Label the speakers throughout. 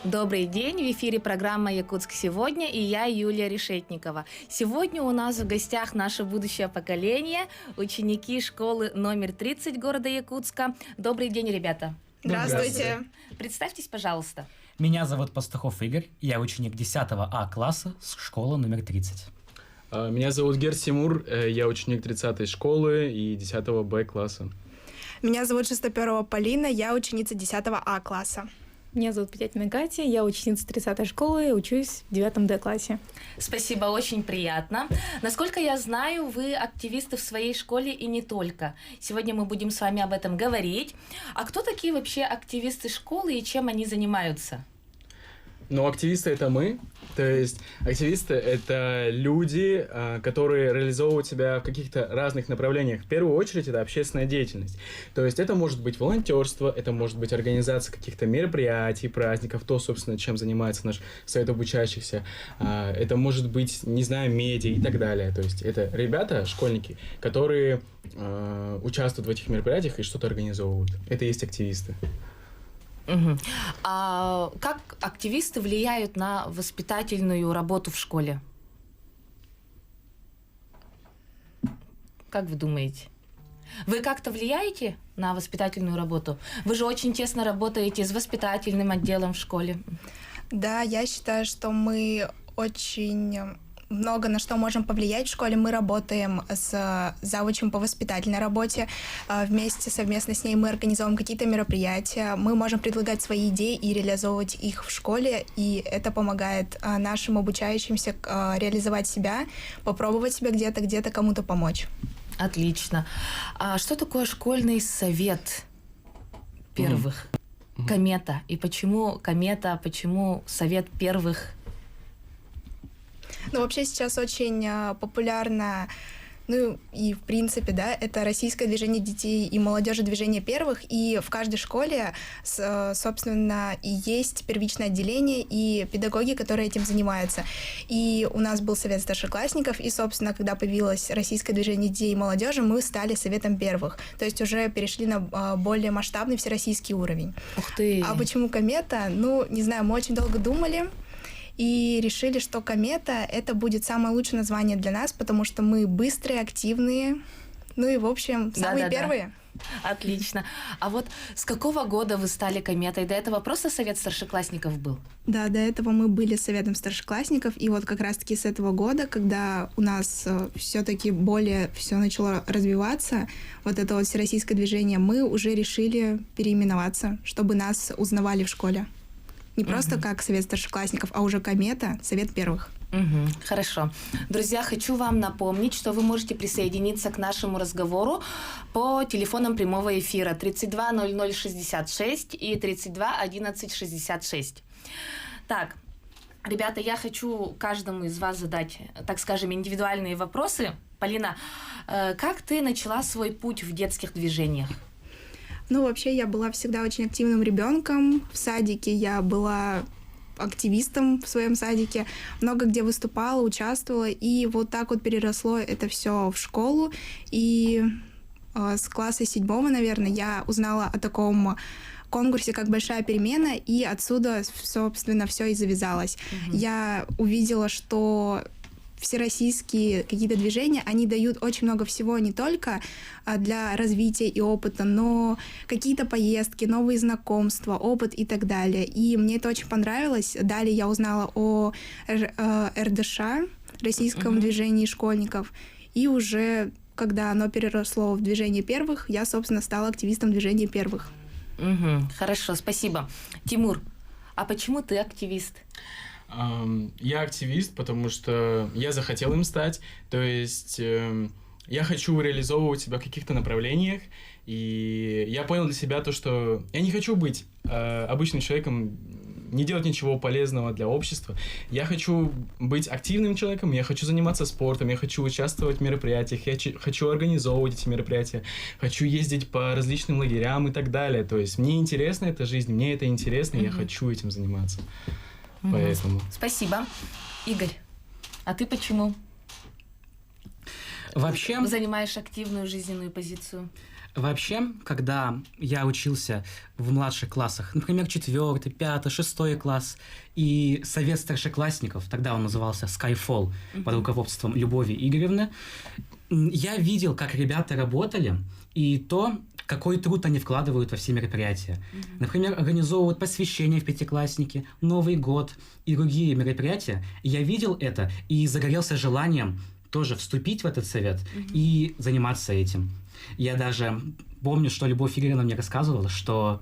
Speaker 1: Добрый день, в эфире программа «Якутск сегодня» и я, Юлия Решетникова. Сегодня у нас в гостях наше будущее поколение, ученики школы номер 30 города Якутска. Добрый день, ребята.
Speaker 2: Здравствуйте.
Speaker 1: Представьтесь, пожалуйста.
Speaker 3: Меня зовут Пастухов Игорь, я ученик 10 А класса с школы номер 30.
Speaker 2: Меня зовут Гер Тимур, я ученик 30-й школы и 10 Б класса.
Speaker 4: Меня зовут Шестоперова Полина, я ученица 10 А класса.
Speaker 5: Меня зовут Петятина Катя, я ученица 30-й школы, учусь в 9 Д классе.
Speaker 1: Спасибо, очень приятно. Насколько я знаю, вы активисты в своей школе и не только. Сегодня мы будем с вами об этом говорить. А кто такие вообще активисты школы и чем они занимаются?
Speaker 2: Ну, активисты — это мы. То есть активисты — это люди, которые реализовывают себя в каких-то разных направлениях. В первую очередь, это общественная деятельность. То есть это может быть волонтерство, это может быть организация каких-то мероприятий, праздников, то, собственно, чем занимается наш совет обучающихся. Это может быть, не знаю, медиа и так далее. То есть это ребята, школьники, которые участвуют в этих мероприятиях и что-то организовывают. Это и есть активисты.
Speaker 1: Угу. А как активисты влияют на воспитательную работу в школе? Как вы думаете? Вы как-то влияете на воспитательную работу? Вы же очень тесно работаете с воспитательным отделом в школе.
Speaker 4: Да, я считаю, что мы очень много на что можем повлиять в школе. Мы работаем с завучем по воспитательной работе. Вместе, совместно с ней мы организовываем какие-то мероприятия. Мы можем предлагать свои идеи и реализовывать их в школе. И это помогает нашим обучающимся реализовать себя, попробовать себя где-то кому-то помочь.
Speaker 1: Отлично. А что такое школьный совет первых? Комета. И почему комета, почему совет первых?
Speaker 4: Ну, вообще сейчас очень популярно, ну и в принципе, да, это российское движение детей и молодежи, движение первых, и в каждой школе, собственно, и есть первичное отделение и педагоги, которые этим занимаются. И у нас был совет старшеклассников, и, собственно, когда появилось российское движение детей и молодежи, мы стали советом первых, то есть уже перешли на более масштабный всероссийский уровень.
Speaker 1: Ух ты!
Speaker 4: А почему комета? Ну, не знаю, мы очень долго думали, и решили, что комета — это будет самое лучшее название для нас, потому что мы быстрые, активные, ну и, в общем, самые первые.
Speaker 1: Отлично. А вот с какого года вы стали кометой? До этого просто совет старшеклассников был?
Speaker 4: Да, до этого мы были советом старшеклассников, и вот как раз-таки с этого года, когда у нас все-таки более все начало развиваться, вот это вот всероссийское движение, мы уже решили переименоваться, чтобы нас узнавали в школе. Не просто как совет старшеклассников, а уже комета, совет первых.
Speaker 1: Хорошо. Друзья, хочу вам напомнить, что вы можете присоединиться к нашему разговору по телефонам прямого эфира 32 00 66 и 32 11 66. Так, ребята, я хочу каждому из вас задать, так скажем, индивидуальные вопросы. Полина, как ты начала свой путь в детских движениях?
Speaker 4: Ну, вообще, я была всегда очень активным ребенком. В садике я была активистом в своем садике, много где выступала, участвовала, и вот так вот переросло это все в школу. И с класса 7, наверное, я узнала о таком конкурсе, как «Большая перемена», и отсюда, собственно, все и завязалось. Я увидела, что всероссийские какие-то движения, они дают очень много всего не только для развития и опыта, но какие-то поездки, новые знакомства, опыт и так далее. И мне это очень понравилось. Далее я узнала о РДШ, Российском движении школьников, и уже, когда оно переросло в движение первых, я, собственно, стала активистом движения первых.
Speaker 1: Хорошо, спасибо. Тимур, а почему ты активист?
Speaker 2: Я активист, потому что я захотел им стать, то есть я хочу реализовывать себя в каких-то направлениях, и я понял для себя то, что я не хочу быть обычным человеком, не делать ничего полезного для общества. Я хочу быть активным человеком, я хочу заниматься спортом, я хочу участвовать в мероприятиях, я хочу организовывать эти мероприятия, хочу ездить по различным лагерям и так далее. То есть мне интересна эта жизнь, мне это интересно, и я хочу этим заниматься. Поэтому.
Speaker 1: Спасибо. Игорь, а ты почему?
Speaker 3: Вообще,
Speaker 1: Занимаешь активную жизненную позицию?
Speaker 3: Вообще, когда я учился в младших классах, например, 4, 5, 6 класс, и совет старшеклассников, тогда он назывался Skyfall, под руководством Любови Игоревны, я видел, как ребята работали, и то, какой труд они вкладывают во все мероприятия. Например, организовывают посвящение в пятиклассники, Новый год и другие мероприятия. Я видел это и загорелся желанием тоже вступить в этот совет и заниматься этим. Я даже помню, что Любовь Игоревна мне рассказывала, что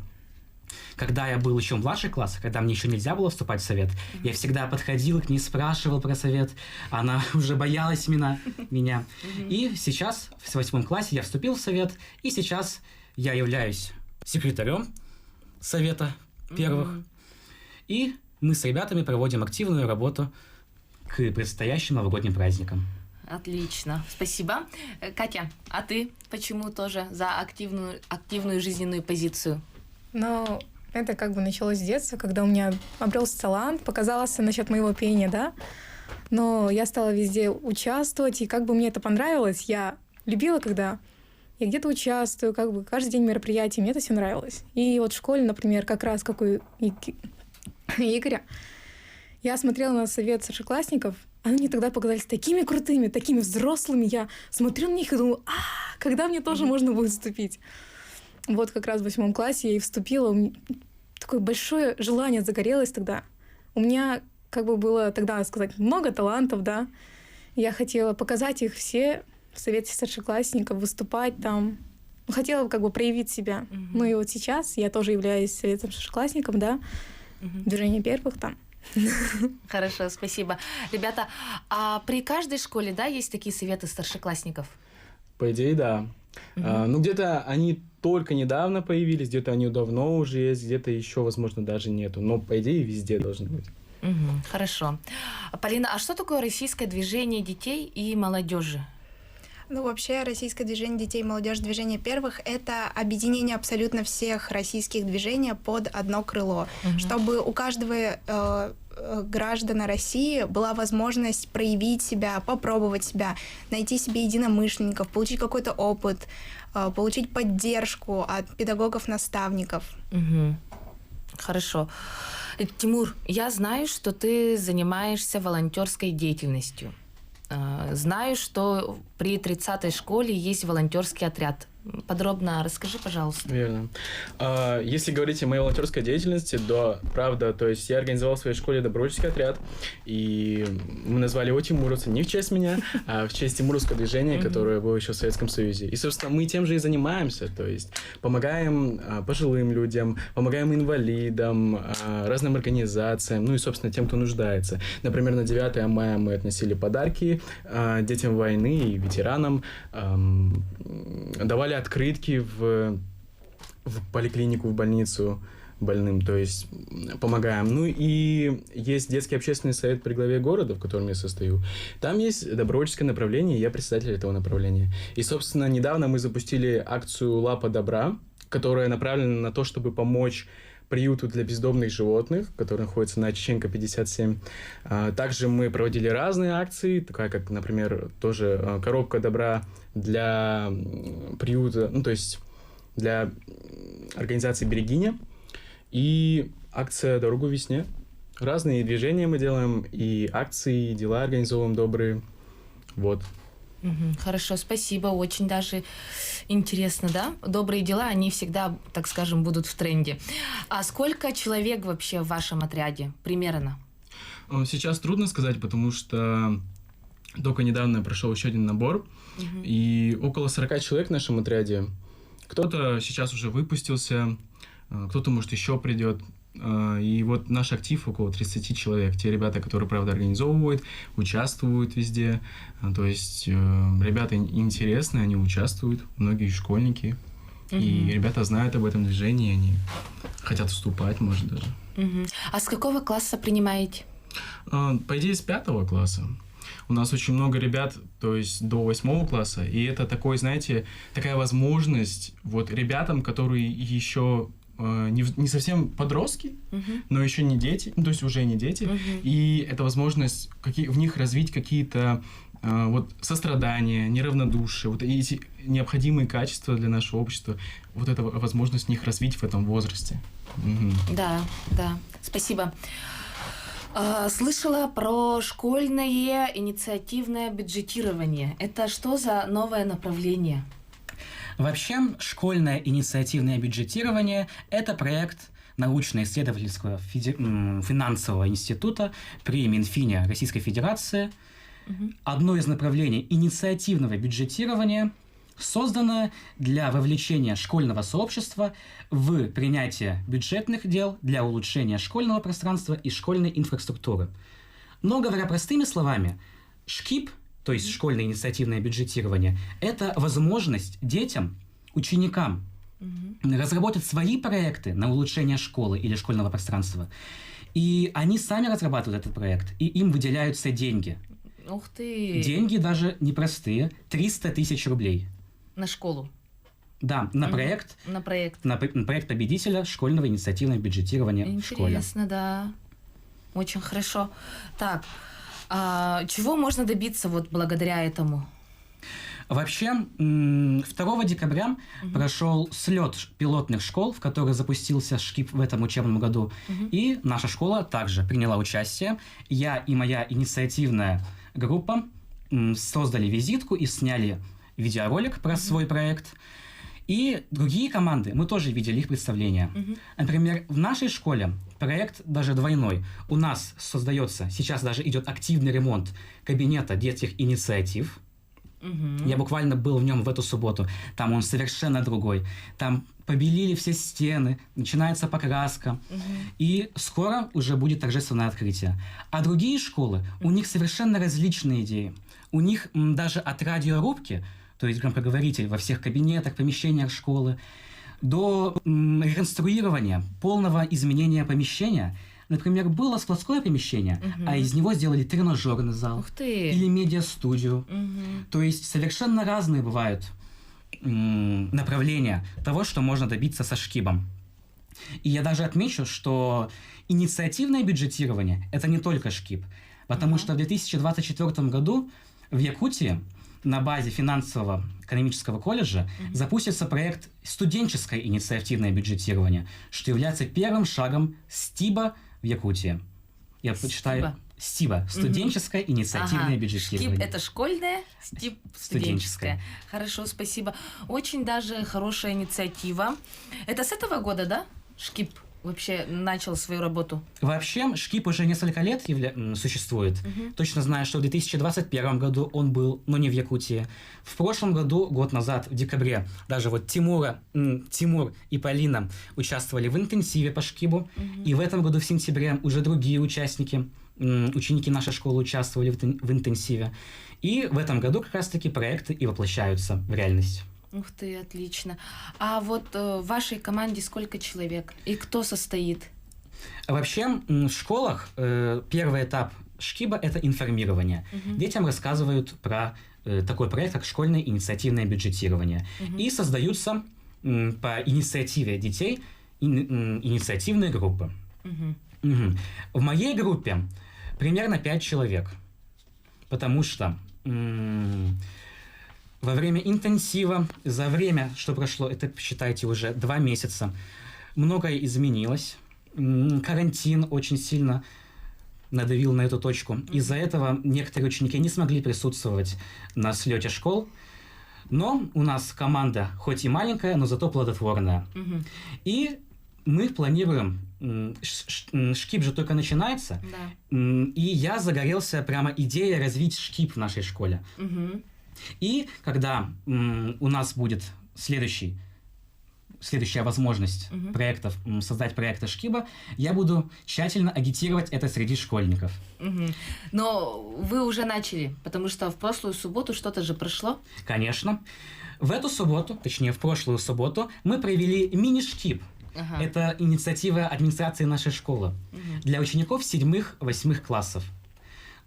Speaker 3: когда я был еще в младших классах, когда мне еще нельзя было вступать в совет, я всегда подходил к ней, спрашивал про совет. Она уже боялась меня. И сейчас, в 8 классе, я вступил в совет, и сейчас я являюсь секретарем совета первых. И мы с ребятами проводим активную работу к предстоящим новогодним праздникам.
Speaker 1: Отлично, спасибо. Катя, а ты почему тоже за активную жизненную позицию?
Speaker 5: Но это как бы началось с детства, когда у меня обрелся талант, показался насчет моего пения, да. Но я стала везде участвовать, и как бы мне это понравилось. Я любила, когда я где-то участвую, как бы каждый день мероприятий, мне это все нравилось. И вот в школе, например, как раз как у Игоря, я смотрела на совет старшеклассников, они мне тогда показались такими крутыми, такими взрослыми. Я смотрю на них и думаю, когда мне тоже можно будет вступить? Вот как раз в 8 классе я и вступила. Такое большое желание загорелось тогда. У меня как бы было тогда, сказать, много талантов, да. Я хотела показать их все в совете старшеклассников, выступать там. Хотела как бы проявить себя. Ну и вот сейчас я тоже являюсь советом старшеклассником, да. Движение первых там.
Speaker 1: Хорошо, спасибо. Ребята, а при каждой школе, да, есть такие советы старшеклассников?
Speaker 2: По идее, да. Ну, где-то они только недавно появились, где-то они давно уже есть, где-то еще, возможно, даже нету. Но, по идее, везде должны быть.
Speaker 1: Хорошо. Полина, а что такое российское движение детей и молодежи?
Speaker 4: Ну, вообще, российское движение детей и молодежи, движение первых, это объединение абсолютно всех российских движений под одно крыло, чтобы у каждого граждана России была возможность проявить себя, попробовать себя, найти себе единомышленников, получить какой-то опыт, получить поддержку от педагогов-наставников.
Speaker 1: Хорошо. Тимур, я знаю, что ты занимаешься волонтерской деятельностью. Знаю, что при 30-й школе есть волонтерский отряд. Подробно расскажи, пожалуйста.
Speaker 2: Верно. Если говорить о моей волонтерской деятельности, да, правда, то есть я организовал в своей школе добровольческий отряд, и мы назвали его «Тимуровцы» не в честь меня, а в честь Тимуровского движения, которое было еще в Советском Союзе. И, собственно, мы тем же и занимаемся, то есть помогаем пожилым людям, помогаем инвалидам, разным организациям, ну и, собственно, тем, кто нуждается. Например, на 9 мая мы относили подарки детям войны и ветеранам, давали открытки в поликлинику, в больницу больным, то есть помогаем. Ну и есть детский общественный совет при главе города, в котором я состою. Там есть добровольческое направление, и я председатель этого направления. И, собственно, недавно мы запустили акцию «Лапа добра», которая направлена на то, чтобы помочь приюту для бездомных животных, который находится на Чеченко 57. Также мы проводили разные акции, такая как, например, тоже коробка добра для приюта, ну то есть для организации «Берегиня» и акция «Дорогу весне». Разные движения мы делаем, и акции, и дела организовываем добрые. Вот.
Speaker 1: Хорошо, спасибо, очень даже интересно, да? Добрые дела, они всегда, так скажем, будут в тренде. А сколько человек вообще в вашем отряде примерно?
Speaker 2: Сейчас трудно сказать, потому что только недавно прошел еще один набор, и около 40 человек в нашем отряде. Кто-то сейчас уже выпустился, кто-то, может, еще придет. И вот наш актив около 30 человек. Те ребята, которые, правда, организовывают, участвуют везде. То есть ребята интересные, они участвуют, многие школьники. И ребята знают об этом движении, они хотят вступать, может, даже.
Speaker 1: А с какого класса принимаете?
Speaker 2: По идее, с 5 класса. У нас очень много ребят, то есть до 8 класса. И это такой, знаете, такая возможность вот ребятам, которые еще не совсем подростки, но еще не дети, то есть уже не дети, и это возможность в них развить какие-то вот сострадание, неравнодушие, вот эти необходимые качества для нашего общества, вот эта возможность в них развить в этом возрасте.
Speaker 1: Да, да, спасибо. Слышала про школьное инициативное бюджетирование. Это что за новое направление?
Speaker 3: Вообще, школьное инициативное бюджетирование – это проект научно-исследовательского финансового института при Минфине Российской Федерации. Одно из направлений инициативного бюджетирования, созданное для вовлечения школьного сообщества в принятие бюджетных дел для улучшения школьного пространства и школьной инфраструктуры. Но, говоря простыми словами, ШКИБ, то есть школьное инициативное бюджетирование, это возможность детям, ученикам разработать свои проекты на улучшение школы или школьного пространства. И они сами разрабатывают этот проект, и им выделяются деньги.
Speaker 1: Ух ты!
Speaker 3: Деньги даже непростые, 300 тысяч рублей.
Speaker 1: На школу?
Speaker 3: Да, на проект.
Speaker 1: На проект.
Speaker 3: На проект победителя школьного инициативного бюджетирования в школе.
Speaker 1: Интересно, да. Очень хорошо. Так, чего можно добиться вот благодаря этому?
Speaker 3: Вообще, 2 декабря прошел слет пилотных школ, в которых запустился ШКИБ в этом учебном году. И наша школа также приняла участие. Я и моя инициативная группа создали визитку и сняли видеоролик про свой проект. И другие команды, мы тоже видели их представления. Например, в нашей школе проект даже двойной. У нас создается, сейчас даже идет активный ремонт кабинета детских инициатив. Я буквально был в нем в эту субботу. Там он совершенно другой. Там побелили все стены, начинается покраска. И скоро уже будет торжественное открытие. А другие школы, у них совершенно различные идеи. У них даже от радиорубки, то есть громкоговоритель во всех кабинетах, помещениях школы, до реконструирования, полного изменения помещения. Например, было складское помещение, а из него сделали тренажерный зал.
Speaker 1: Ух ты!
Speaker 3: Или медиастудию. То есть совершенно разные бывают направления того, что можно добиться со ШКИБом. И я даже отмечу, что инициативное бюджетирование – это не только ШКИБ, потому что в 2024 году в Якутии на базе финансового экономического колледжа запустится проект «Студенческое инициативное бюджетирование», что является первым шагом СТИБа в Якутии. Я почитаю СТИБа – студенческое инициативное бюджетирование.
Speaker 1: ШКИБ – это школьное, СТИБ – студенческое. Хорошо, спасибо. Очень даже хорошая инициатива. Это с этого года, да, ШКИБ вообще начал свою работу?
Speaker 3: Вообще, ШКИБ уже несколько лет существует. Точно знаю, что в 2021 году он был, но не в Якутии. В прошлом году, год назад, в декабре, даже вот Тимур и Полина участвовали в интенсиве по ШКИБу. И в этом году, в сентябре, уже другие участники, ученики нашей школы участвовали в интенсиве. И в этом году как раз-таки проекты и воплощаются в реальность.
Speaker 1: Ух ты, отлично. А вот в вашей команде сколько человек? И кто состоит?
Speaker 3: Вообще, в школах первый этап ШКИБа – это информирование. Детям рассказывают про такой проект, как школьное инициативное бюджетирование. И создаются по инициативе детей инициативные группы. В моей группе примерно 5 человек, потому что во время интенсива, за время, что прошло, это, считайте, уже 2 месяца, многое изменилось. Карантин очень сильно надавил на эту точку. Из-за этого некоторые ученики не смогли присутствовать на слете школ. Но у нас команда хоть и маленькая, но зато плодотворная. И мы планируем, ШКИБ же только начинается, и я загорелся прямо идеей развить ШКИБ в нашей школе. И когда у нас будет следующая возможность проектов, создать проекты ШКИБа, я буду тщательно агитировать это среди школьников.
Speaker 1: Но вы уже начали, потому что в прошлую субботу что-то же прошло.
Speaker 3: Конечно. В эту субботу, точнее в прошлую субботу, мы провели мини-ШКИБ. Это инициатива администрации нашей школы для учеников 7-8 классов.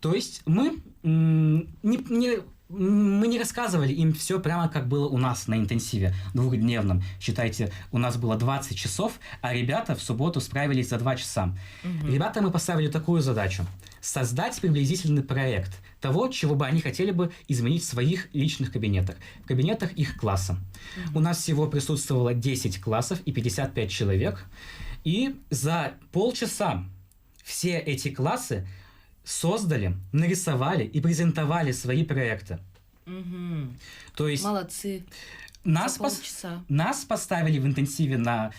Speaker 3: То есть мы не Мы не рассказывали им все прямо как было у нас на интенсиве двухдневном. Считайте, у нас было 20 часов, а ребята в субботу справились за 2 часа. Ребятам мы поставили такую задачу. Создать приблизительный проект того, чего бы они хотели бы изменить в своих личных кабинетах, в кабинетах их класса. У нас всего присутствовало 10 классов и 55 человек. И за полчаса все эти классы создали, нарисовали и презентовали свои проекты. То есть
Speaker 1: Молодцы.
Speaker 3: нас,
Speaker 1: За полчаса.
Speaker 3: нас поставили в интенсиве на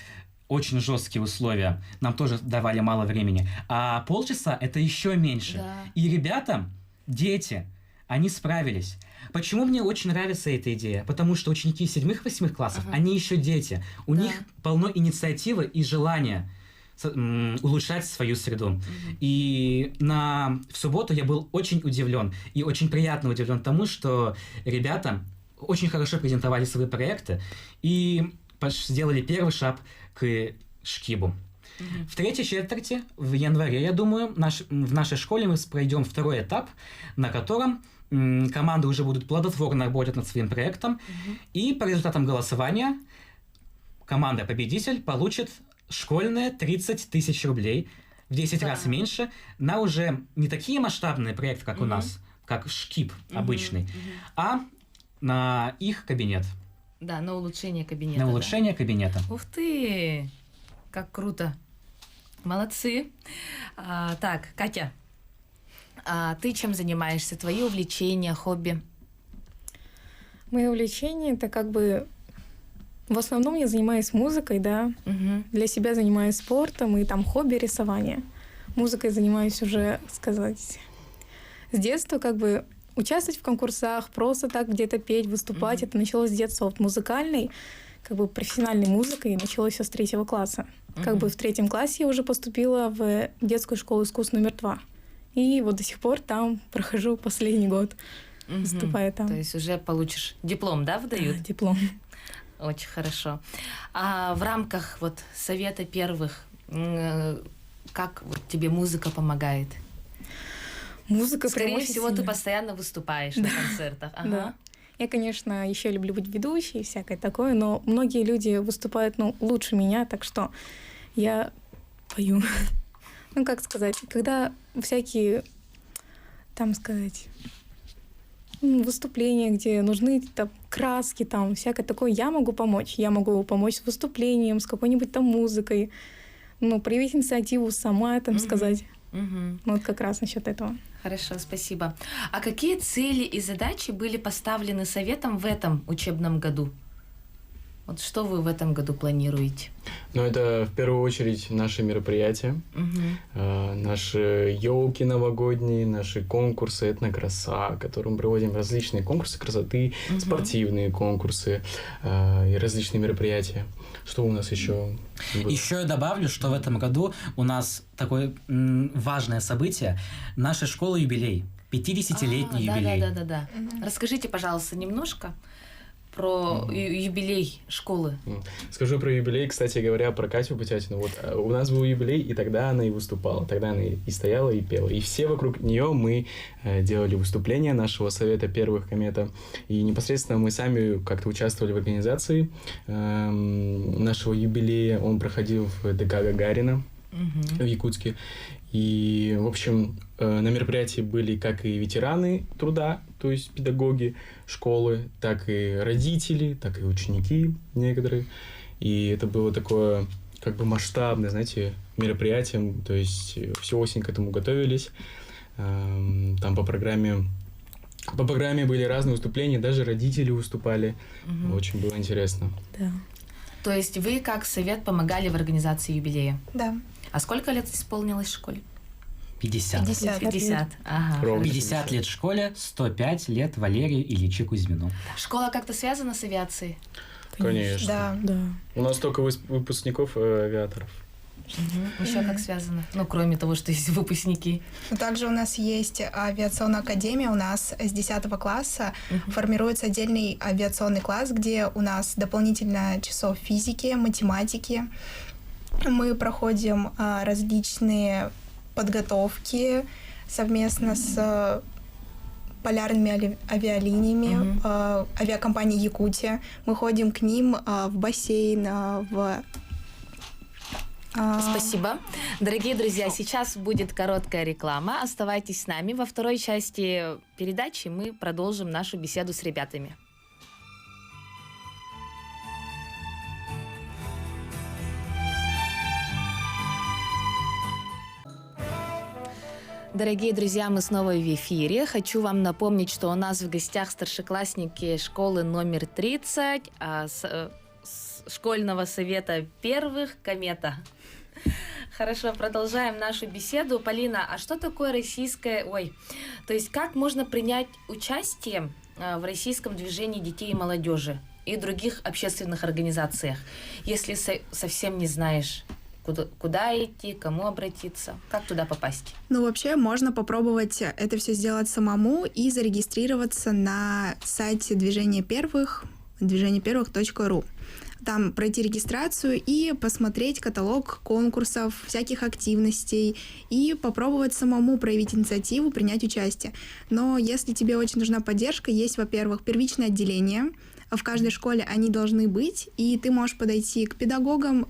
Speaker 3: очень жесткие условия. Нам тоже давали мало времени. А полчаса — это еще меньше.
Speaker 1: Да.
Speaker 3: И ребята, дети, они справились. Почему мне очень нравится эта идея? Потому что ученики 7-8 классов, они еще дети. У
Speaker 1: Да.
Speaker 3: них полно инициативы и желания улучшать свою среду. И в субботу я был очень удивлен и очень приятно удивлен тому, что ребята очень хорошо презентовали свои проекты и сделали первый шаг к шкибу. В третьей четверти, в январе, я думаю, в нашей школе мы пройдем второй этап, на котором команды уже будут плодотворно работать над своим проектом, и по результатам голосования команда-победитель получит школьные 30 тысяч рублей, в 10 раз меньше, на уже не такие масштабные проекты, как у нас, как шкип обычный, а на их кабинет.
Speaker 1: Да, на улучшение кабинета.
Speaker 3: На улучшение кабинета.
Speaker 1: Ух ты! Как круто! Молодцы! Так, Катя, ты чем занимаешься? Твои увлечения, хобби?
Speaker 5: Мои увлечения — это как бы... В основном я занимаюсь музыкой, да. Для себя занимаюсь спортом и там хобби рисование. Музыкой занимаюсь уже, сказать, с детства, как бы участвовать в конкурсах, просто так где-то петь, выступать. Это началось с детства. Вот музыкальной, как бы профессиональной музыкой началось все с 3 класса. Как бы в 3 классе я уже поступила в детскую школу искусств номер 2. И вот до сих пор там прохожу последний год, выступаю там.
Speaker 1: То есть уже получишь диплом, да, выдают?
Speaker 5: Да, диплом.
Speaker 1: Очень хорошо. А в рамках вот совета первых, как вот тебе музыка помогает?
Speaker 5: Музыка прям
Speaker 1: Скорее
Speaker 5: очень
Speaker 1: всего,
Speaker 5: сильно.
Speaker 1: ты постоянно выступаешь на концертах. Ага.
Speaker 5: Да. Я, конечно, еще люблю быть ведущей и всякое такое, но многие люди выступают, лучше меня, так что я пою. Ну, как сказать, когда всякие, там сказать, выступления, где нужны там краски, там всякое такое, я могу помочь. Я могу помочь с выступлением, с какой-нибудь там музыкой, проявить инициативу сама, там сказать. Вот как раз насчет этого.
Speaker 1: Хорошо, спасибо. А какие цели и задачи были поставлены советом в этом учебном году? Вот что вы в этом году планируете?
Speaker 2: Ну, это в первую очередь наши мероприятия, наши елки новогодние, наши конкурсы «Этнокраса», которым проводим различные конкурсы красоты, спортивные конкурсы и различные мероприятия. Что у нас еще было?
Speaker 3: Еще я добавлю, что в этом году у нас такое важное событие. Наша школа юбилей. 50-летний юбилей.
Speaker 1: Да. Расскажите, пожалуйста, немножко про юбилей школы.
Speaker 2: Скажу про юбилей, кстати говоря, про Катю Путятину. Вот у нас был юбилей, и тогда она и выступала. Тогда она и стояла, и пела. И все вокруг нее мы делали выступления нашего совета первых комета. И непосредственно мы сами как-то участвовали в организации нашего юбилея. Он проходил в ДК Гагарина в Якутске. И, в общем, на мероприятии были как и ветераны труда, то есть педагоги школы, так и родители, так и ученики некоторые. И это было такое как бы масштабное, знаете, мероприятие. То есть всю осень к этому готовились. Там по программе были разные выступления, даже родители выступали. Очень было интересно.
Speaker 5: Да.
Speaker 1: То есть вы как совет помогали в организации юбилея?
Speaker 4: Да.
Speaker 1: А сколько лет исполнилось школе?
Speaker 3: 50.
Speaker 1: 50. Ага.
Speaker 2: Ровно.
Speaker 3: 50 лет школе, 105 лет Валерию Ильичу Кузьмину.
Speaker 1: Школа как-то связана с авиацией?
Speaker 2: Конечно.
Speaker 4: Да.
Speaker 2: У нас только выпускников авиаторов.
Speaker 1: Еще как связано? Ну, кроме того, что есть выпускники.
Speaker 4: Но также у нас есть авиационная академия. У нас с 10 класса формируется отдельный авиационный класс, где у нас дополнительно часов физики, математики. Мы проходим различные подготовки совместно с полярными авиалиниями, авиакомпанией Якутия. Мы ходим к ним в бассейн,
Speaker 1: Спасибо. Дорогие друзья, сейчас будет короткая реклама. Оставайтесь с нами. Во второй части передачи мы продолжим нашу беседу с ребятами. Дорогие друзья, мы снова в эфире. Хочу вам напомнить, что у нас в гостях старшеклассники школы номер 30, школьного совета первых «Комета». Хорошо, продолжаем нашу беседу. Полина, а что такое российское... то есть как можно принять участие в российском движении детей и молодежи и других общественных организациях, если совсем не знаешь, куда идти, кому обратиться, как туда попасть?
Speaker 4: Ну, вообще, можно попробовать это все сделать самому и зарегистрироваться на сайте движения первых.ру. Там пройти регистрацию и посмотреть каталог конкурсов, всяких активностей и попробовать самому проявить инициативу, принять участие. Но если тебе очень нужна поддержка, есть, во-первых, первичное отделение. В каждой школе они должны быть, и ты можешь подойти к педагогам,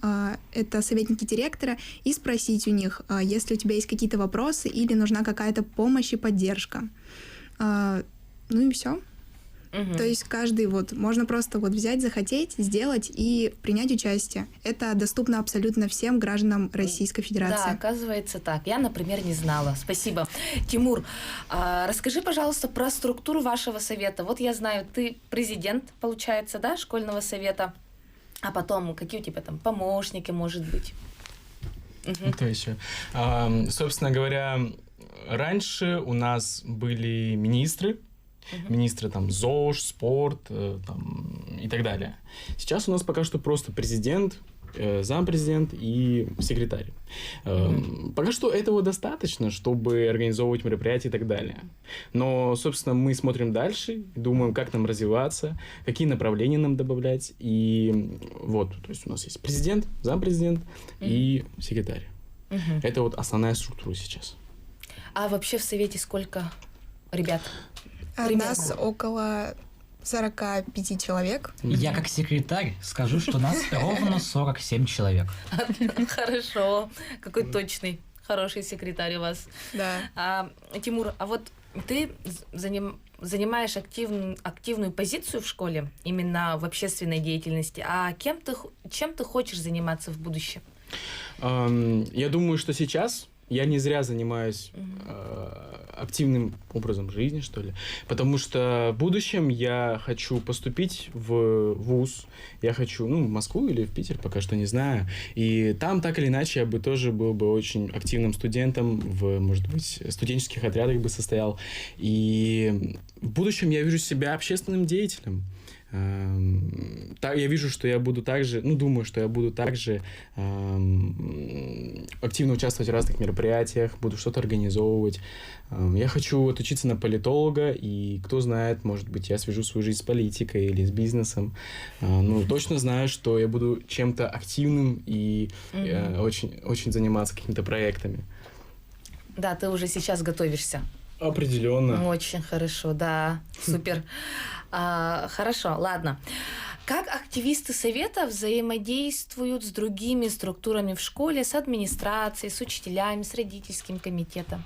Speaker 4: это советники директора, и спросить у них, если у тебя есть какие-то вопросы или нужна какая-то помощь и поддержка. Ну и все. То есть каждый можно просто взять, захотеть, сделать и принять участие. Это доступно абсолютно всем гражданам Российской Федерации.
Speaker 1: Да, оказывается так. Я, например, не знала. Спасибо. Тимур, расскажи, пожалуйста, про структуру вашего совета. Вот я знаю, ты президент, получается, да, школьного совета, а потом какие у тебя там помощники, может быть?
Speaker 2: Кто еще? Собственно говоря, раньше у нас были министры, ЗОЖ, спорт и так далее. Сейчас у нас пока что просто президент, зампрезидент и секретарь. Пока что этого достаточно, чтобы организовывать мероприятия и так далее. Но, собственно, мы смотрим дальше, думаем, как нам развиваться, какие направления нам добавлять. И то есть у нас есть президент, зампрезидент и секретарь. Это основная структура сейчас.
Speaker 1: А вообще в совете сколько ребят?
Speaker 4: Нас около 45 человек.
Speaker 3: Я как секретарь скажу, что нас ровно 47 человек.
Speaker 1: Хорошо. Какой точный, хороший секретарь у вас.
Speaker 4: Да.
Speaker 1: Тимур, а вот ты занимаешь активную позицию в школе, именно в общественной деятельности. А чем ты хочешь заниматься в будущем?
Speaker 2: Я думаю, что сейчас я не зря занимаюсь активным образом жизни, что ли. Потому что в будущем я хочу поступить в вуз. Я хочу, в Москву или в Питер, пока что не знаю. И там, так или иначе, я бы тоже был бы очень активным студентом, может быть, студенческих отрядах бы состоял. И в будущем я вижу себя общественным деятелем. Я вижу, что я буду также, думаю, что я буду также активно участвовать в разных мероприятиях, буду что-то организовывать. Я хочу отучиться на политолога, и кто знает, может быть, я свяжу свою жизнь с политикой или с бизнесом. Точно знаю, что я буду чем-то активным и очень, очень заниматься какими-то проектами.
Speaker 1: Да, ты уже сейчас готовишься.
Speaker 2: Определенно.
Speaker 1: Очень хорошо, да, супер. Хорошо, ладно. Как активисты совета взаимодействуют с другими структурами в школе, с администрацией, с учителями, с родительским комитетом?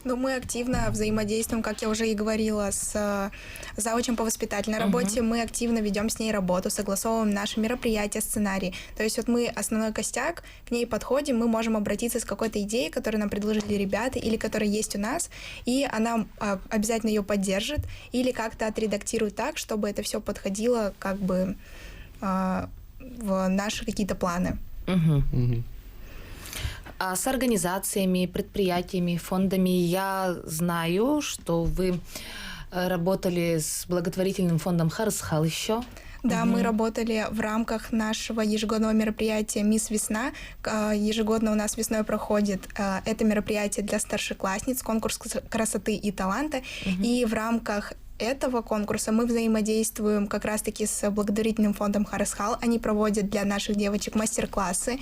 Speaker 4: Мы активно взаимодействуем, как я уже и говорила, с завучем по воспитательной работе. Мы активно ведем с ней работу, согласовываем наши мероприятия, сценарии. То есть мы основной костяк, к ней подходим, мы можем обратиться с какой-то идеей, которую нам предложили ребята или которая есть у нас, и она обязательно ее поддержит или как-то отредактирует так, чтобы это все подходило в наши какие-то планы.
Speaker 1: А с организациями, предприятиями, фондами я знаю, что вы работали с благотворительным фондом «Харысхал» еще.
Speaker 4: Да, мы работали в рамках нашего ежегодного мероприятия «Мисс Весна». Ежегодно у нас весной проходит это мероприятие для старшеклассниц, конкурс красоты и таланта. И в рамках этого конкурса мы взаимодействуем как раз-таки с благотворительным фондом Харасхал. Они проводят для наших девочек мастер-классы.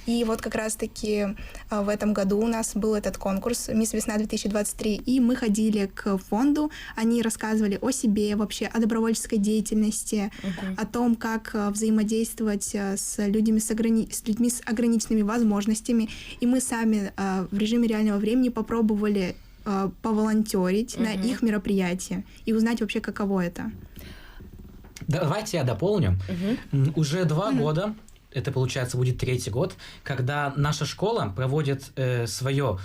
Speaker 4: И вот как раз-таки в этом году у нас был этот конкурс «Мисс Весна-2023», и мы ходили к фонду, они рассказывали о себе вообще, о добровольческой деятельности, о том, как взаимодействовать с людьми с ограниченными возможностями. И мы сами в режиме реального времени попробовали поволонтерить на их мероприятии и узнать вообще, каково это.
Speaker 3: Давайте я дополню. Уже 2 года, это, получается, будет 3-й год, когда наша школа проводит свое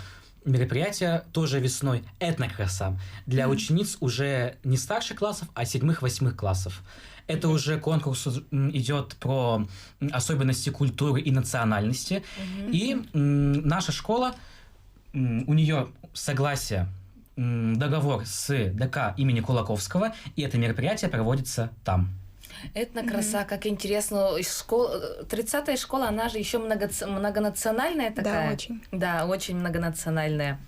Speaker 3: мероприятие тоже весной «Этнокраса» для учениц уже не старших классов, а 7-8 классов. Это уже конкурс идет про особенности культуры и национальности. И наша школа, у нее согласие, договор с ДК имени Кулаковского, и это мероприятие проводится там.
Speaker 1: Этнокраса, как интересно. 30-я школа, она же еще многонациональная такая.
Speaker 4: Да, очень.
Speaker 1: Да, очень многонациональная.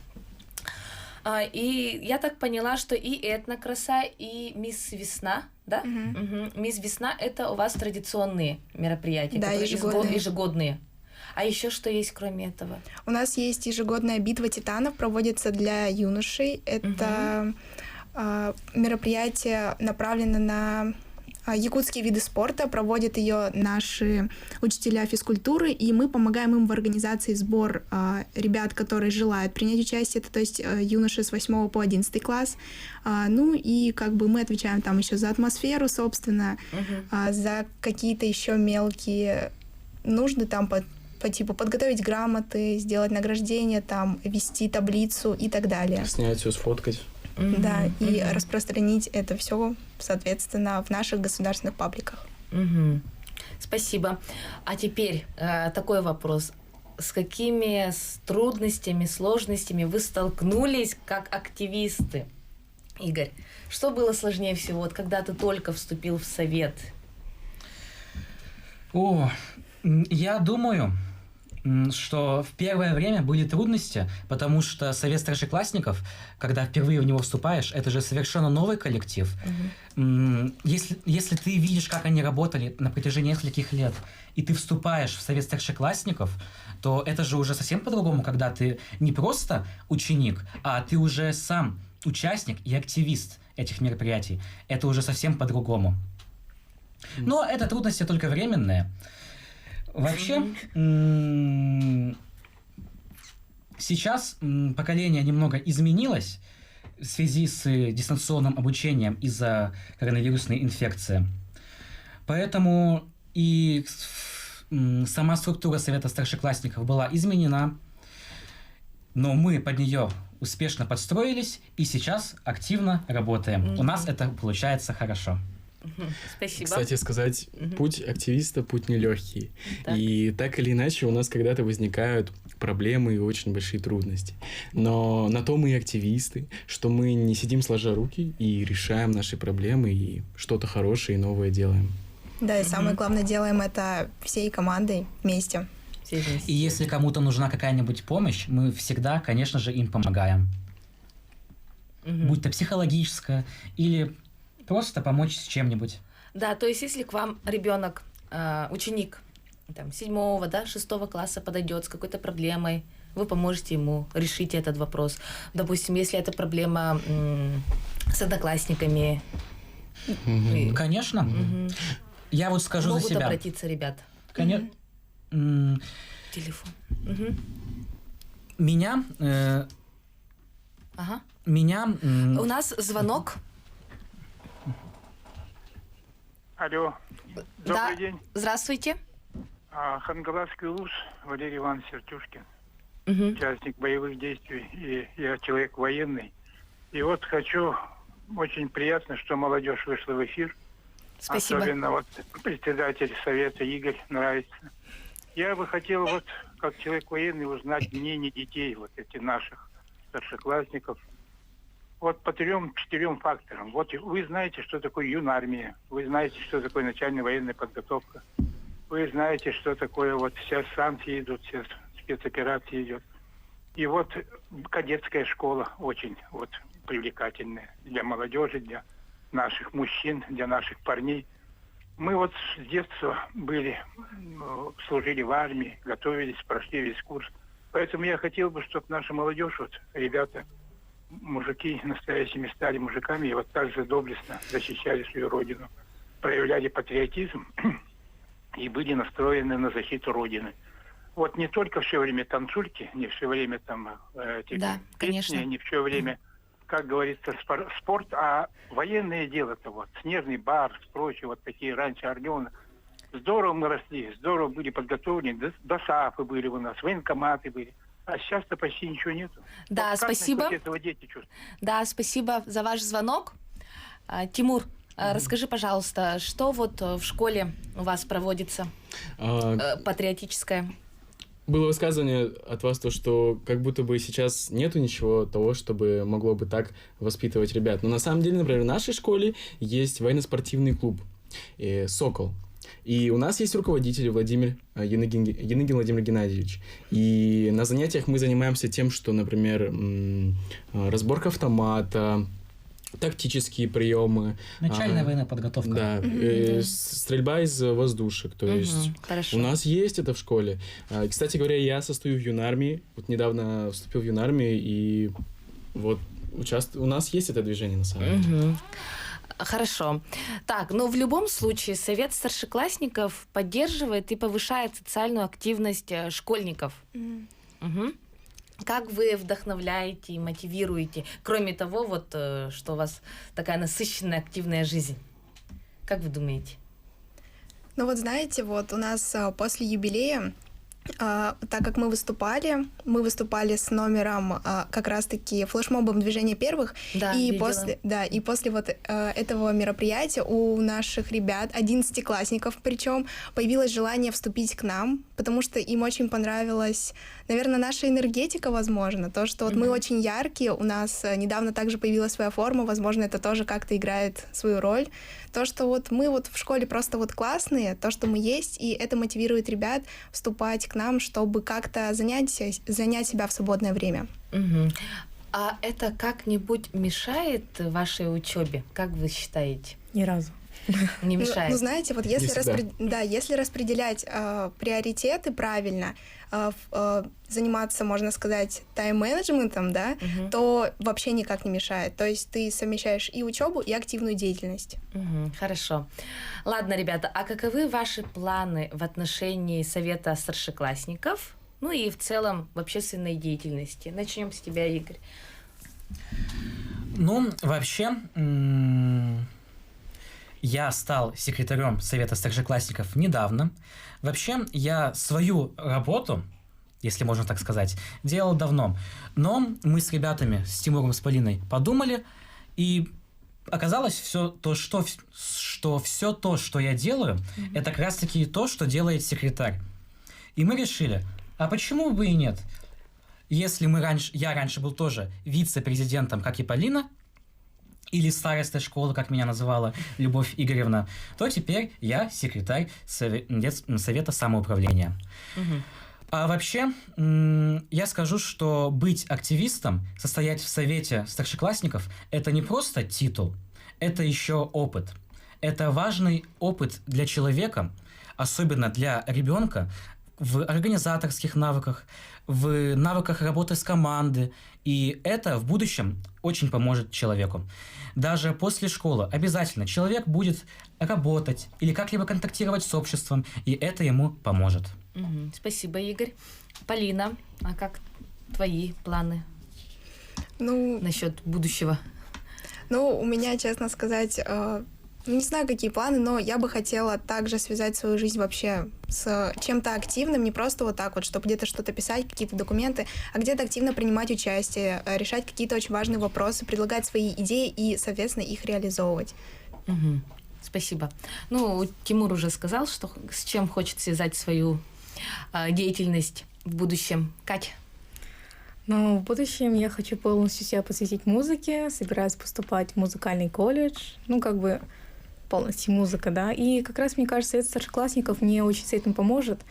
Speaker 1: И я так поняла, что и этнокраса, и Мисс Весна, да? Мисс Весна — это у вас традиционные мероприятия,
Speaker 4: да,
Speaker 1: которые ежегодные. А еще что есть, кроме этого?
Speaker 4: У нас есть ежегодная битва титанов, проводится для юношей. Это мероприятие направлено на якутские виды спорта, проводят ее наши учителя физкультуры, и мы помогаем им в организации сбор ребят, которые желают принять участие, это, то есть юноши с 8 по 11 класс. Ну и как бы мы отвечаем там еще за атмосферу, собственно, за какие-то еще мелкие нужды там по типу подготовить грамоты, сделать награждение, там, вести таблицу и так далее.
Speaker 2: Снять все, сфоткать.
Speaker 4: Да, и распространить это все, соответственно, в наших государственных пабликах.
Speaker 1: Спасибо. А теперь такой вопрос. С какими трудностями, сложностями вы столкнулись как активисты? Игорь, что было сложнее всего, вот когда ты только вступил в совет?
Speaker 3: Я думаю, что в первое время были трудности, потому что совет старшеклассников, когда впервые в него вступаешь, это же совершенно новый коллектив. Если ты видишь, как они работали на протяжении нескольких лет, и ты вступаешь в совет старшеклассников, то это же уже совсем по-другому, когда ты не просто ученик, а ты уже сам участник и активист этих мероприятий. Это уже совсем по-другому. Но это трудности только временные. Вообще, сейчас поколение немного изменилось в связи с дистанционным обучением из-за коронавирусной инфекции. Поэтому и сама структура совета старшеклассников была изменена, но мы под нее успешно подстроились и сейчас активно работаем. У нас это получается хорошо.
Speaker 1: Спасибо.
Speaker 2: Кстати сказать, путь активиста — путь нелегкий. И так или иначе у нас когда-то возникают проблемы и очень большие трудности. Но на то мы и активисты, что мы не сидим сложа руки и решаем наши проблемы, и что-то хорошее и новое делаем.
Speaker 4: Да, и самое главное, делаем это всей командой вместе.
Speaker 3: И если кому-то нужна какая-нибудь помощь, мы всегда, конечно же, им помогаем. Будь то психологическая или просто помочь с чем-нибудь.
Speaker 1: Да, то есть если к вам ребенок, ученик там, 7-го, да, 6-го класса подойдет с какой-то проблемой, вы поможете ему решить этот вопрос. Допустим, если это проблема с одноклассниками.
Speaker 3: Конечно. Я вот скажу за себя.
Speaker 1: Могут обратиться ребята.
Speaker 3: Конечно.
Speaker 1: Телефон.
Speaker 3: Меня...
Speaker 1: У нас звонок.
Speaker 6: Алло, добрый день.
Speaker 1: Здравствуйте.
Speaker 6: Хангаласский УЛУС, Валерий Иванович Сертюшкин, участник боевых действий, и я человек военный. И вот хочу, очень приятно, что молодежь вышла в эфир.
Speaker 1: Спасибо.
Speaker 6: Особенно вот председатель совета Игорь нравится. Я бы хотел вот, как человек военный, узнать мнение детей, вот этих наших старшеклассников. Вот по 3-4 факторам. Вот вы знаете, что такое юнармия, вы знаете, что такое начальная военная подготовка, вы знаете, что такое вот сейчас санкции идут, сейчас спецоперации идет. И вот кадетская школа очень вот привлекательная для молодежи, для наших мужчин, для наших парней. Мы вот с детства были, служили в армии, готовились, прошли весь курс. Поэтому я хотел бы, чтобы наша молодежь, вот ребята, мужики настоящими стали мужиками и вот так же доблестно защищали свою родину, проявляли патриотизм и были настроены на защиту родины. Вот не только все время танцульки, не все время там
Speaker 1: Да, конечно.
Speaker 6: не все время, как говорится, спорт, а военное дело-то вот, снежный бар, прочее, вот такие раньше Орлены. Здорово мы росли, здорово были подготовлены, ДОСААФы были у нас, военкоматы были. А сейчас-то почти ничего нету.
Speaker 1: Да,
Speaker 6: вот как
Speaker 1: спасибо.
Speaker 6: насчет этого дети чувствуют?
Speaker 1: Да, спасибо за ваш звонок. Тимур, расскажи, пожалуйста, что вот в школе у вас проводится патриотическое?
Speaker 2: Было высказывание от вас, то, что как будто бы сейчас нету ничего того, чтобы могло бы так воспитывать ребят. Но на самом деле, например, в нашей школе есть военно-спортивный клуб «Сокол». И у нас есть руководитель Владимир Яныгин Владимир Геннадьевич. И на занятиях мы занимаемся тем, что, например, разборка автомата, тактические приемы.
Speaker 3: Начальная военная подготовка.
Speaker 2: Да, стрельба из воздушек. То есть
Speaker 1: Хорошо.
Speaker 2: у нас есть это в школе. Кстати говоря, я состою в юнармии. Вот недавно вступил в юнармию, и вот у нас есть это движение на самом деле.
Speaker 1: Хорошо. Так, но в любом случае Совет старшеклассников поддерживает и повышает социальную активность школьников. Мгм. Как вы вдохновляете и мотивируете, кроме того, вот, что у вас такая насыщенная активная жизнь? Как вы думаете?
Speaker 4: Ну вот знаете, вот у нас после юбилея, так как мы выступали с номером как раз-таки флешмобом «Движение первых»,
Speaker 1: Да,
Speaker 4: и
Speaker 1: видела.
Speaker 4: после вот этого мероприятия у наших ребят, 11-классников причем, появилось желание вступить к нам, потому что им очень понравилась, наверное, наша энергетика, возможно, то, что вот мы очень яркие, у нас недавно также появилась своя форма, возможно, это тоже как-то играет свою роль. То, что вот мы вот в школе просто вот классные, то, что мы есть, и это мотивирует ребят вступать к нам, чтобы как-то занять себя в свободное время.
Speaker 1: А это как-нибудь мешает вашей учебе? Как вы считаете?
Speaker 5: Ни разу.
Speaker 1: Не мешает?
Speaker 4: Ну, знаете, вот если,
Speaker 2: Не
Speaker 4: если распределять приоритеты правильно, заниматься, можно сказать, тайм-менеджментом, да, то вообще никак не мешает. То есть ты совмещаешь и учебу, и активную деятельность.
Speaker 1: Хорошо. Ладно, ребята, а каковы ваши планы в отношении Совета старшеклассников, ну и в целом в общественной деятельности? Начнем с тебя, Игорь.
Speaker 3: Ну, вообще, я стал секретарем Совета старшеклассников недавно. Вообще, я свою работу, если можно так сказать, делал давно. Но мы с ребятами, с Тимуром, с Полиной, подумали, и оказалось все то, что все то, что я делаю, это как раз-таки то, что делает секретарь. И мы решили, а почему бы и нет? Если я раньше был тоже вице-президентом, как и Полина, или староста школы, как меня называла Любовь Игоревна, то теперь я секретарь Совета самоуправления. А вообще, я скажу, что быть активистом, состоять в Совете старшеклассников, это не просто титул, это еще опыт. Это важный опыт для человека, особенно для ребенка, в организаторских навыках, в навыках работы с командой, и это в будущем очень поможет человеку. Даже после школы обязательно человек будет работать или как-либо контактировать с обществом, и это ему поможет.
Speaker 1: Спасибо, Игорь. Полина, а как твои планы насчет будущего?
Speaker 4: Ну, у меня, честно сказать, не знаю, какие планы, но я бы хотела также связать свою жизнь вообще с чем-то активным, не просто вот так вот, чтобы где-то что-то писать, какие-то документы, а где-то активно принимать участие, решать какие-то очень важные вопросы, предлагать свои идеи и, соответственно, их реализовывать.
Speaker 1: Спасибо. Ну, Тимур уже сказал, что с чем хочет связать свою деятельность в будущем. Кать?
Speaker 5: Но в будущем я хочу полностью себя посвятить музыке, собираюсь поступать в музыкальный колледж, полностью музыка, да. И как раз, мне кажется, Совет старшеклассников мне очень с этим поможет.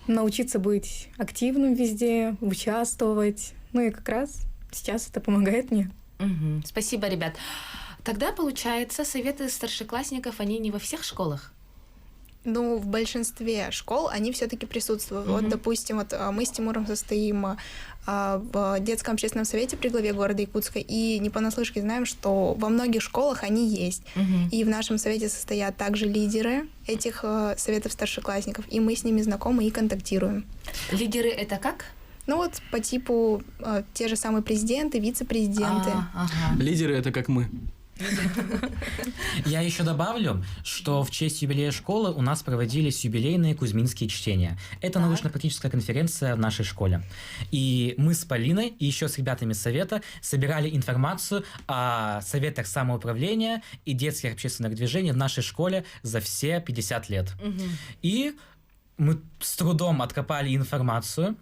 Speaker 5: Научиться быть активным везде, участвовать. Ну и как раз сейчас это помогает мне.
Speaker 1: Спасибо, ребят. Тогда, получается, советы старшеклассников, они не во всех школах?
Speaker 4: Ну, в большинстве школ они все-таки присутствуют. Вот, допустим, мы с Тимуром состоим в детском общественном совете при главе города Якутска, и не понаслышке знаем, что во многих школах они есть. И в нашем совете состоят также лидеры этих советов старшеклассников, и мы с ними знакомы и контактируем.
Speaker 1: Лидеры это как?
Speaker 4: Ну вот по типу те же самые президенты, вице-президенты.
Speaker 2: Лидеры — это как мы.
Speaker 3: Я еще добавлю, что в честь юбилея школы у нас проводились юбилейные кузьминские чтения. Это научно-практическая конференция в нашей школе. И мы с Полиной и еще с ребятами совета собирали информацию о советах самоуправления и детских общественных движений в нашей школе за все 50 лет. И мы с трудом откопали информацию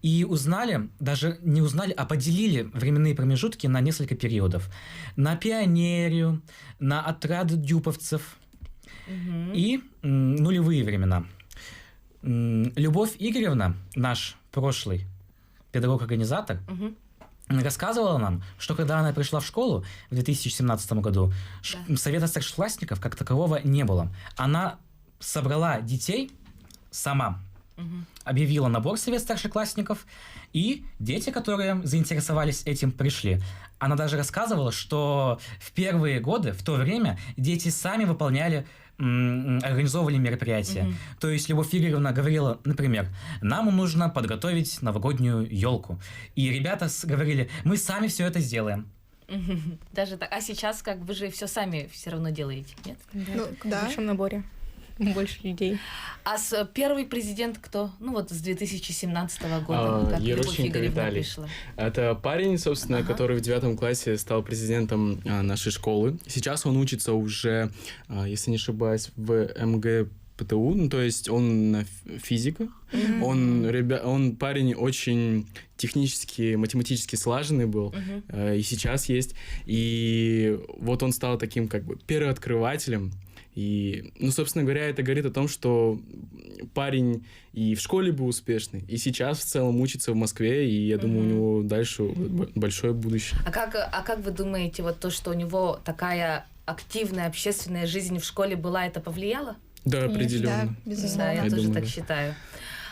Speaker 3: и узнали, даже не узнали, а поделили временные промежутки на несколько периодов. На пионерию, на отряд дюповцев и нулевые времена. Любовь Игоревна, наш прошлый педагог-организатор, рассказывала нам, что когда она пришла в школу в 2017 году, совета старшеклассников как такового не было. Она собрала детей сама, объявила набор совет старшеклассников, и дети, которые заинтересовались этим, пришли. Она даже рассказывала, что в первые годы, в то время, дети сами выполняли, организовывали мероприятия. То есть Любовь Игоревна говорила, например, нам нужно подготовить новогоднюю елку. И ребята говорили, мы сами все это сделаем.
Speaker 1: Даже так. А сейчас как вы же все сами все равно делаете, нет?
Speaker 4: Ну,
Speaker 5: В
Speaker 4: да.
Speaker 5: большом наборе. Больше людей.
Speaker 1: А первый президент кто? Ну вот с 2017 года, как Любовь
Speaker 2: Ерощенко
Speaker 1: Игоревна
Speaker 2: Виталий.
Speaker 1: пришла.
Speaker 2: Это парень, собственно, который в 9 классе стал президентом нашей школы. Сейчас он учится уже, если не ошибаюсь, в МГПТУ, ну, то есть он физика. Он парень очень технически, математически слаженный был, и сейчас есть. И вот он стал таким как бы первооткрывателем. И, ну, собственно говоря, это говорит о том, что парень и в школе был успешный, и сейчас в целом учится в Москве, и я думаю, у него дальше большое будущее.
Speaker 1: А как вы думаете, вот то, что у него такая активная общественная жизнь в школе была, это повлияло?
Speaker 2: Да,
Speaker 4: Да,
Speaker 2: определенно.
Speaker 4: безусловно.
Speaker 1: Да, я
Speaker 2: Я
Speaker 1: тоже
Speaker 2: думаю,
Speaker 1: так
Speaker 2: да.
Speaker 1: считаю.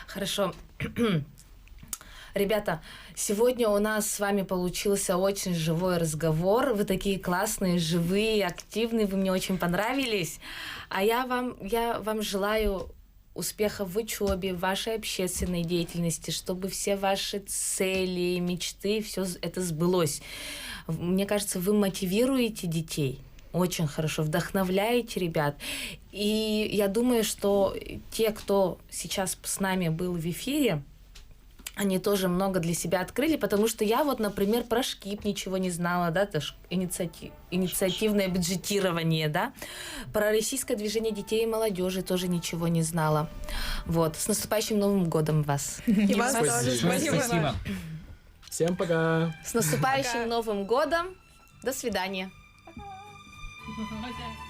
Speaker 1: Хорошо. Ребята, сегодня у нас с вами получился очень живой разговор. Вы такие классные, живые, активные, вы мне очень понравились. А я вам желаю успехов в учебе, в вашей общественной деятельности, чтобы все ваши цели, мечты, все это сбылось. Мне кажется, вы мотивируете детей. Очень хорошо, вдохновляете ребят. И я думаю, что те, кто сейчас с нами был в эфире, они тоже много для себя открыли, потому что я вот, например, про ШКИП ничего не знала, да, это инициативное бюджетирование, да, про российское движение детей и молодежи тоже ничего не знала. Вот, с наступающим Новым годом вас!
Speaker 4: И вас
Speaker 2: Спасибо.
Speaker 4: тоже
Speaker 3: Спасибо.
Speaker 2: Всем пока!
Speaker 1: С наступающим Новым годом! До свидания!
Speaker 3: Пока.